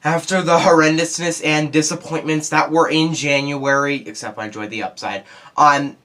After the horrendousness and disappointments that were in January, except I enjoyed the upside, on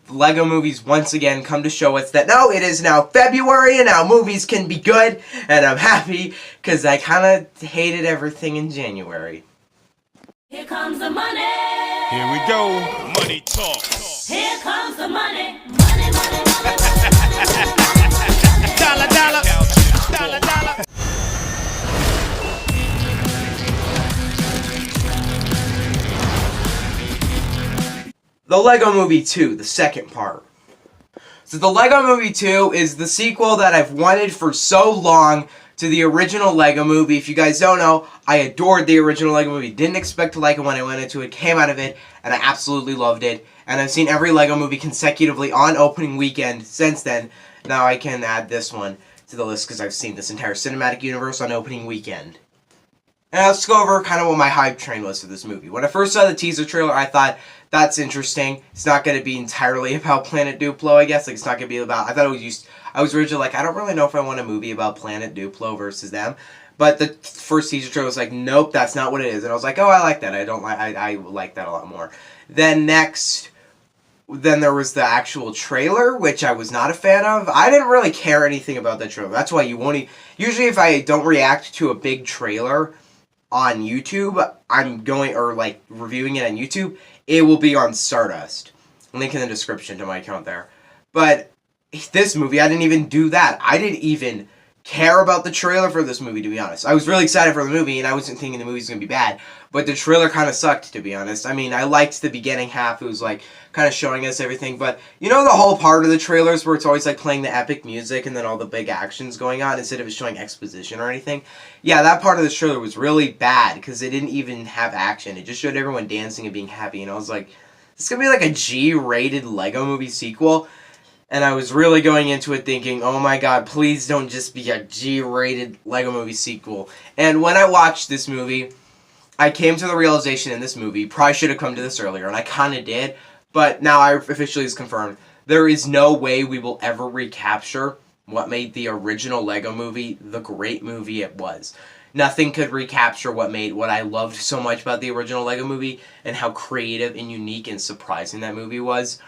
Lego movies once again come to show us that no, it is now February and now movies can be good, and I'm happy because I kind of hated everything in January. Here comes the money. Here we go. Money talk. Here comes the money. Money, money, money, money. Dollar, dollar. Dollar, dollar. The Lego Movie 2, the second part. So the Lego Movie 2 is the sequel that I've wanted for so long to the original Lego Movie. If you guys don't know, I adored the original Lego Movie. Didn't expect to like it when I went into it, came out of it, and I absolutely loved it. And I've seen every Lego Movie consecutively on opening weekend since then. Now I can add this one to the list because I've seen this entire cinematic universe on opening weekend. And let's go over kind of what my hype train was for this movie. When I first saw the teaser trailer, I thought, that's interesting. It's not going to be entirely about Planet Duplo, I guess. Like, it's not going to be about... I was originally like, I don't really know if I want a movie about Planet Duplo versus them. But the first teaser trailer was like, nope, that's not what it is. And I was like, oh, I like that. I like that a lot more. Then there was the actual trailer, which I was not a fan of. I didn't really care anything about the trailer. That's why you won't... Usually if I don't react to a big trailer on YouTube, reviewing it on YouTube, it will be on Stardust. Link in the description to my account there. But this movie, I didn't even do that. I didn't even care about the trailer for this movie, to be honest. I was really excited for the movie, and I wasn't thinking the movie was going to be bad. But the trailer kind of sucked, to be honest. I mean, I liked the beginning half. It was, like, kind of showing us everything. But, you know the whole part of the trailers where it's always, like, playing the epic music and then all the big actions going on instead of it showing exposition or anything? Yeah, that part of the trailer was really bad because it didn't even have action. It just showed everyone dancing and being happy. And I was like, this is going to be, like, a G-rated Lego Movie sequel? And I was really going into it thinking, oh my god, please don't just be a G-rated Lego Movie sequel. And when I watched this movie, I came to the realization in this movie, probably should have come to this earlier, and I kind of did, but now I officially is confirmed, there is no way we will ever recapture what made the original Lego Movie the great movie it was. Nothing could recapture what I loved so much about the original Lego Movie, and how creative and unique and surprising that movie was.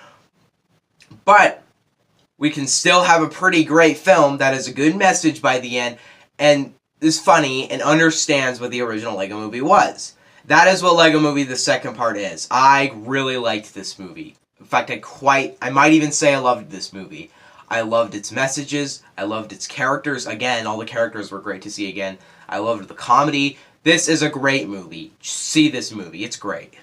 But we can still have a pretty great film that has a good message by the end and is funny and understands what the original Lego Movie was. That is what Lego Movie the second part is. I really liked this movie. In fact, I might even say I loved this movie. I loved its messages. I loved its characters. Again, all the characters were great to see again. I loved the comedy. This is a great movie. See this movie. It's great.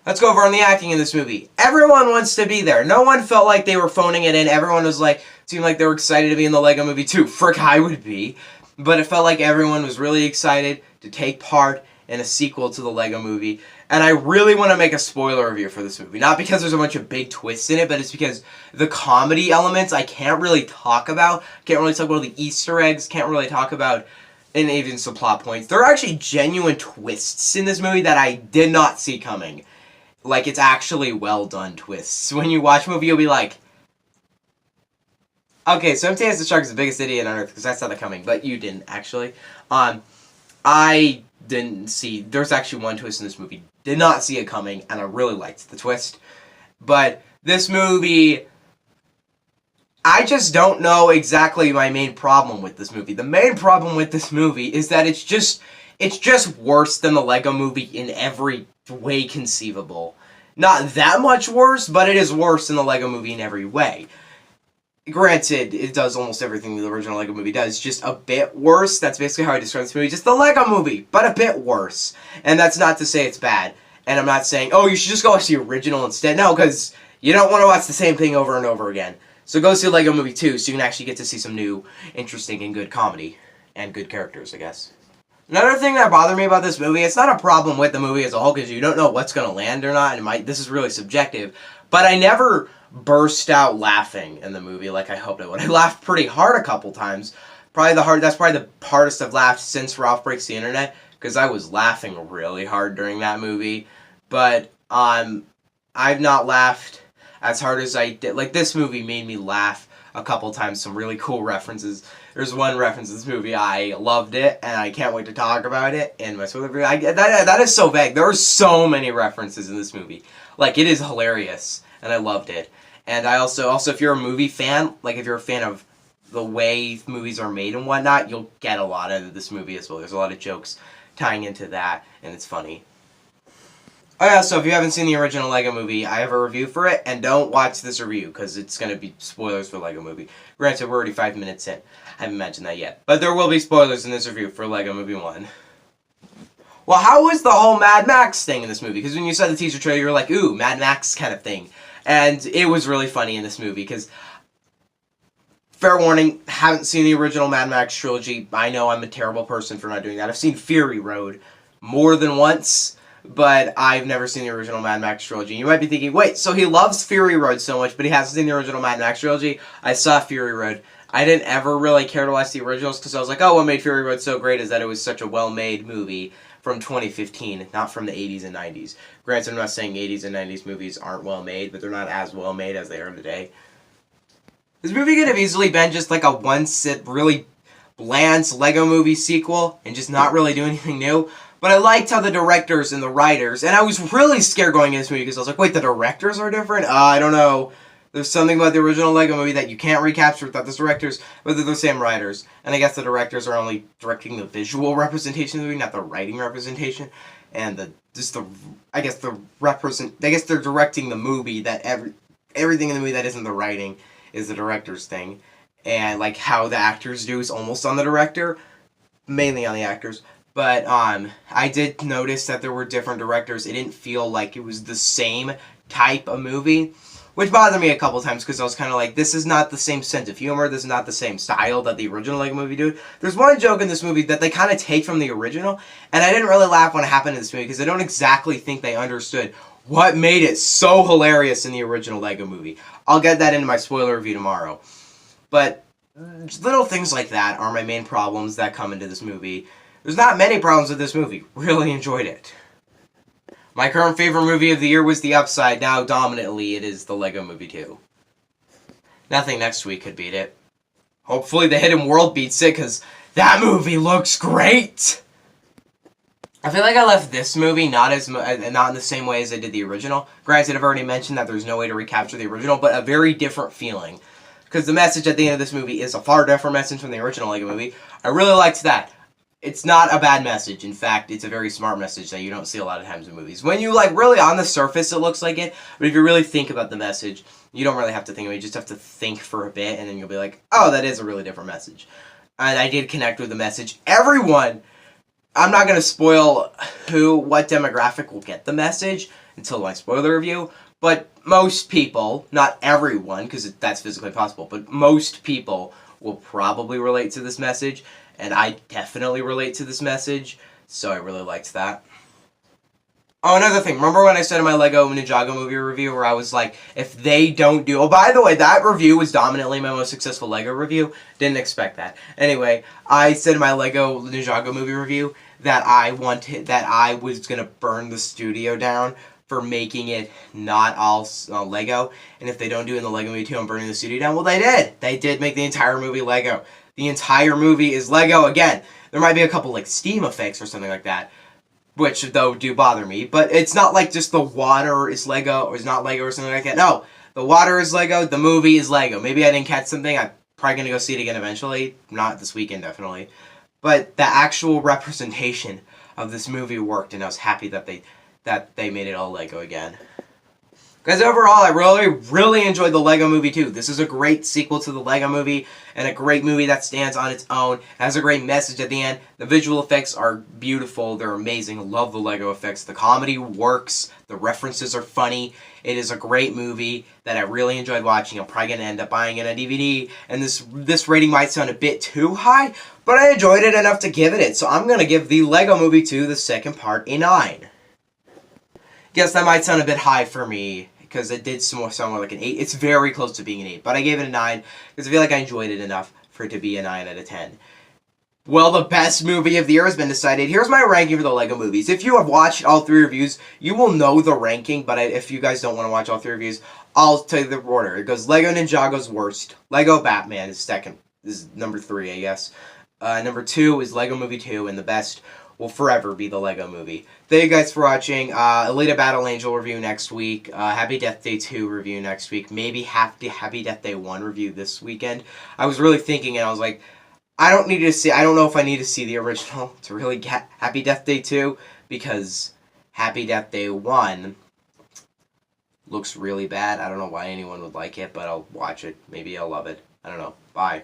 Let's go over on the acting in this movie. Everyone wants to be there. No one felt like they were phoning it in. Everyone was like, seemed like they were excited to be in the Lego Movie 2. Frick, I would be. But it felt like everyone was really excited to take part in a sequel to the Lego Movie. And I really want to make a spoiler review for this movie. Not because there's a bunch of big twists in it, but it's because the comedy elements I can't really talk about. Can't really talk about the Easter eggs. Can't really talk about... and even some plot points. There are actually genuine twists in this movie that I did not see coming. Like, it's actually well-done twists. When you watch a movie, you'll be like, okay, so MTS the Shark is the biggest idiot on Earth, because I saw that coming, but you didn't, actually. I didn't see, there's actually one twist in this movie. Did not see it coming, and I really liked the twist. But this movie, I just don't know exactly my main problem with this movie. The main problem with this movie is that it's just worse than the Lego Movie in every way conceivable. Not that much worse, but it is worse than the Lego Movie in every way. Granted, it does almost everything the original Lego Movie does, just a bit worse. That's basically how I describe this movie. Just the Lego Movie, but a bit worse. And that's not to say it's bad. And I'm not saying, oh, you should just go watch the original instead. No, because you don't want to watch the same thing over and over again. So go see Lego Movie 2 so you can actually get to see some new, interesting, and good comedy. And good characters, I guess. Another thing that bothered me about this movie, it's not a problem with the movie as a whole, because you don't know what's going to land or not, and this is really subjective, but I never burst out laughing in the movie like I hoped I would. I laughed pretty hard a couple times. That's probably the hardest I've laughed since Ralph Breaks the Internet, because I was laughing really hard during that movie, but I've not laughed as hard as I did. Like, this movie made me laugh a couple times, some really cool references. There's one reference in this movie. I loved it, and I can't wait to talk about it in my spoiler review. That is so vague. There are so many references in this movie. Like, it is hilarious, and I loved it. And I also, if you're a movie fan, like, if you're a fan of the way movies are made and whatnot, you'll get a lot out of this movie as well. There's a lot of jokes tying into that, and it's funny. Oh yeah, so if you haven't seen the original Lego Movie, I have a review for it, and don't watch this review, because it's going to be spoilers for Lego Movie. Granted, we're already 5 minutes in. I haven't mentioned that yet. But there will be spoilers in this review for Lego Movie 1. Well, how was the whole Mad Max thing in this movie? Because when you saw the teaser trailer, you were like, ooh, Mad Max kind of thing. And it was really funny in this movie, because, fair warning, haven't seen the original Mad Max trilogy. I know I'm a terrible person for not doing that. I've seen Fury Road more than once, but I've never seen the original Mad Max trilogy. You might be thinking, wait, so he loves Fury Road so much, but he hasn't seen the original Mad Max trilogy? I saw Fury Road. I didn't ever really care to watch the originals, because I was like, oh, what made Fury Road so great is that it was such a well-made movie from 2015, not from the 80s and 90s. Granted, I'm not saying 80s and 90s movies aren't well-made, but they're not as well-made as they are today. This movie could have easily been just like a one-sit, really bland Lego Movie sequel, and just not really do anything new. But I liked how the directors and the writers, and I was really scared going into this movie because I was like, wait, the directors are different? I don't know. There's something about the original Lego Movie that you can't recapture without the directors, but they're the same writers. And I guess the directors are only directing the visual representation of the movie, not the writing representation. And I guess they're directing the movie that everything in the movie that isn't the writing is the director's thing. And like how the actors do is almost on the director, mainly on the actors. But I did notice that there were different directors. It didn't feel like it was the same type of movie, which bothered me a couple times because I was kind of like, this is not the same sense of humor. This is not the same style that the original Lego Movie did. There's one joke in this movie that they kind of take from the original, and I didn't really laugh when it happened in this movie because I don't exactly think they understood what made it so hilarious in the original Lego Movie. I'll get that into my spoiler review tomorrow. But little things like that are my main problems that come into this movie. There's not many problems with this movie. Really enjoyed it. My current favorite movie of the year was The Upside. Now, dominantly, it is the Lego Movie 2. Nothing next week could beat it. Hopefully The Hidden World beats it, because that movie looks great! I feel like I left this movie not in the same way as I did the original. Granted, I've already mentioned that there's no way to recapture the original, but a very different feeling. Because the message at the end of this movie is a far different message from the original Lego Movie. I really liked that. It's not a bad message. In fact, it's a very smart message that you don't see a lot of times in movies. When you, like, really on the surface, it looks like it. But if you really think about the message, you don't really have to think of it. You just have to think for a bit, and then you'll be like, oh, that is a really different message. And I did connect with the message. Everyone, I'm not going to spoil what demographic will get the message until my spoiler review. But most people, not everyone, because that's physically possible, but most people will probably relate to this message. And I definitely relate to this message, so I really liked that. Oh, another thing. Remember when I said in my Lego Ninjago movie review where I was like, if they don't do... Oh, by the way, that review was dominantly my most successful Lego review. Didn't expect that. Anyway, I said in my Lego Ninjago movie review that I was going to burn the studio down for making it not all Lego. And if they don't do it in the Lego Movie 2, I'm burning the studio down. Well, they did. They did make the entire movie Lego. The entire movie is Lego. Again, there might be a couple like Steam effects or something like that, which though do bother me, but it's not like just the water is Lego or is not Lego or something like that. No, the water is Lego, the movie is Lego. Maybe I didn't catch something. I'm probably going to go see it again eventually. Not this weekend, definitely. But the actual representation of this movie worked, and I was happy that they made it all Lego again. Because overall, I really enjoyed the Lego Movie 2. This is a great sequel to the Lego Movie, and a great movie that stands on its own. It has a great message at the end. The visual effects are beautiful. They're amazing. Love the Lego effects. The comedy works. The references are funny. It is a great movie that I really enjoyed watching. I'm probably going to end up buying it on DVD. And this rating might sound a bit too high, but I enjoyed it enough to give it. So I'm going to give the Lego Movie 2, the second part, a 9. Guess that might sound a bit high for me, because it did sound more like an 8. It's very close to being an 8, but I gave it a 9, because I feel like I enjoyed it enough for it to be a 9 out of 10. Well, the best movie of the year has been decided. Here's my ranking for the Lego movies. If you have watched all 3 reviews, you will know the ranking, but if you guys don't want to watch all 3 reviews, I'll tell you the order. It goes Lego Ninjago's worst, Lego Batman is second This is number 3, I guess. Number 2 is Lego Movie 2, and the best will forever be the Lego Movie. Thank you guys for watching. Alita Battle Angel review next week. Happy Death Day 2 review next week. Maybe Happy Death Day 1 review this weekend. I was really thinking, and I was like, I don't know if I need to see the original to really get Happy Death Day 2, because Happy Death Day 1 looks really bad. I don't know why anyone would like it, but I'll watch it. Maybe I'll love it. I don't know. Bye.